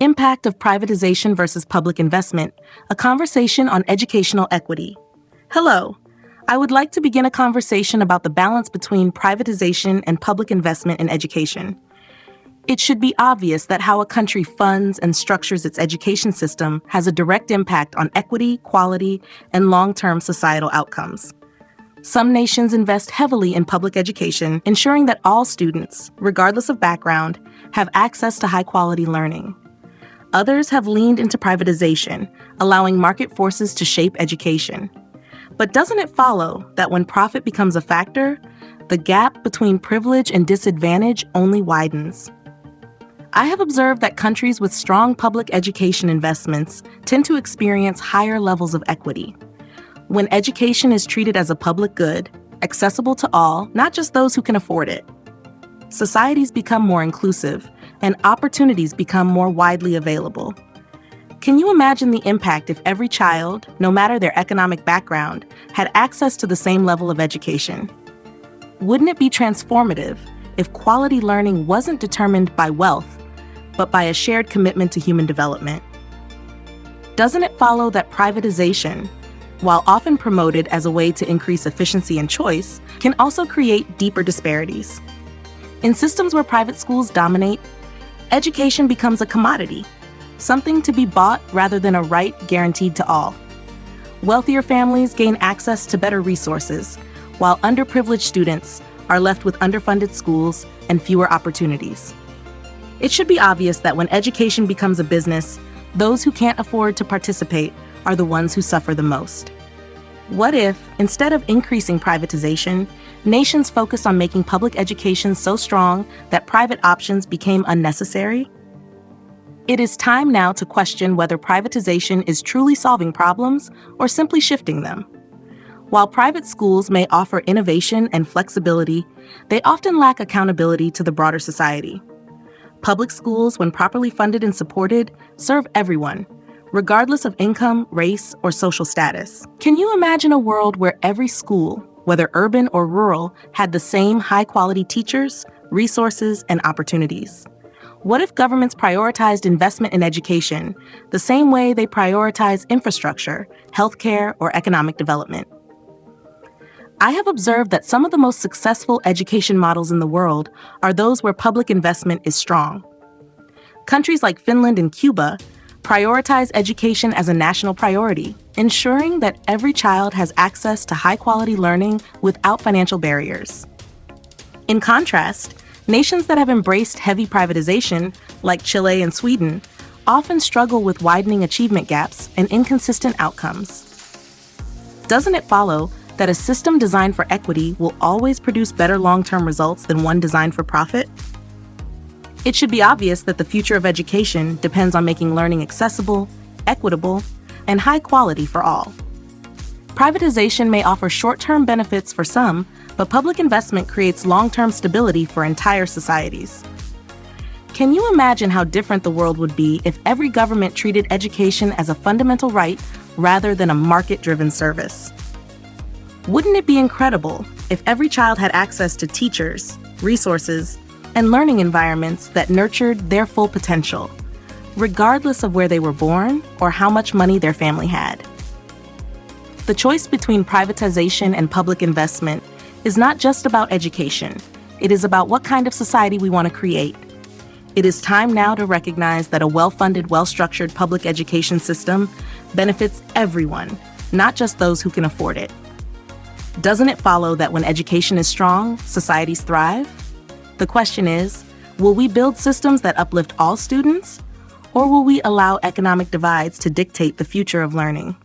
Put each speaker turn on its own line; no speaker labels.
Impact of Privatization versus Public Investment, a conversation on educational equity. Hello, I would like to begin a conversation about the balance between privatization and public investment in education. It should be obvious that how a country funds and structures its education system has a direct impact on equity, quality, and long-term societal outcomes. Some nations invest heavily in public education, ensuring that all students, regardless of background, have access to high-quality learning. Others have leaned into privatization, allowing market forces to shape education. But doesn't it follow that when profit becomes a factor, the gap between privilege and disadvantage only widens? I have observed that countries with strong public education investments tend to experience higher levels of equity. When education is treated as a public good, accessible to all, not just those who can afford it, societies become more inclusive and opportunities become more widely available. Can you imagine the impact if every child, no matter their economic background, had access to the same level of education? Wouldn't it be transformative if quality learning wasn't determined by wealth, but by a shared commitment to human development? Doesn't it follow that privatization, while often promoted as a way to increase efficiency and choice, can also create deeper disparities? In systems where private schools dominate, education becomes a commodity, something to be bought rather than a right guaranteed to all. Wealthier families gain access to better resources, while underprivileged students are left with underfunded schools and fewer opportunities. It should be obvious that when education becomes a business, those who can't afford to participate are the ones who suffer the most. What if, instead of increasing privatization, nations focused on making public education so strong that private options became unnecessary? It is time now to question whether privatization is truly solving problems or simply shifting them. While private schools may offer innovation and flexibility, they often lack accountability to the broader society. Public schools, when properly funded and supported, serve everyone, regardless of income, race, or social status. Can you imagine a world where every school, whether urban or rural, had the same high-quality teachers, resources, and opportunities? What if governments prioritized investment in education the same way they prioritize infrastructure, healthcare, or economic development? I have observed that some of the most successful education models in the world are those where public investment is strong. Countries like Finland and Cuba prioritize education as a national priority, ensuring that every child has access to high-quality learning without financial barriers. In contrast, nations that have embraced heavy privatization, like Chile and Sweden, often struggle with widening achievement gaps and inconsistent outcomes. Doesn't it follow that a system designed for equity will always produce better long-term results than one designed for profit? It should be obvious that the future of education depends on making learning accessible, equitable, and high quality for all. Privatization may offer short-term benefits for some, but public investment creates long-term stability for entire societies. Can you imagine how different the world would be if every government treated education as a fundamental right rather than a market-driven service? Wouldn't it be incredible if every child had access to teachers, resources, and learning environments that nurtured their full potential, regardless of where they were born or how much money their family had? The choice between privatization and public investment is not just about education. It is about what kind of society we want to create. It is time now to recognize that a well-funded, well-structured public education system benefits everyone, not just those who can afford it. Doesn't it follow that when education is strong, societies thrive? The question is, will we build systems that uplift all students, or will we allow economic divides to dictate the future of learning?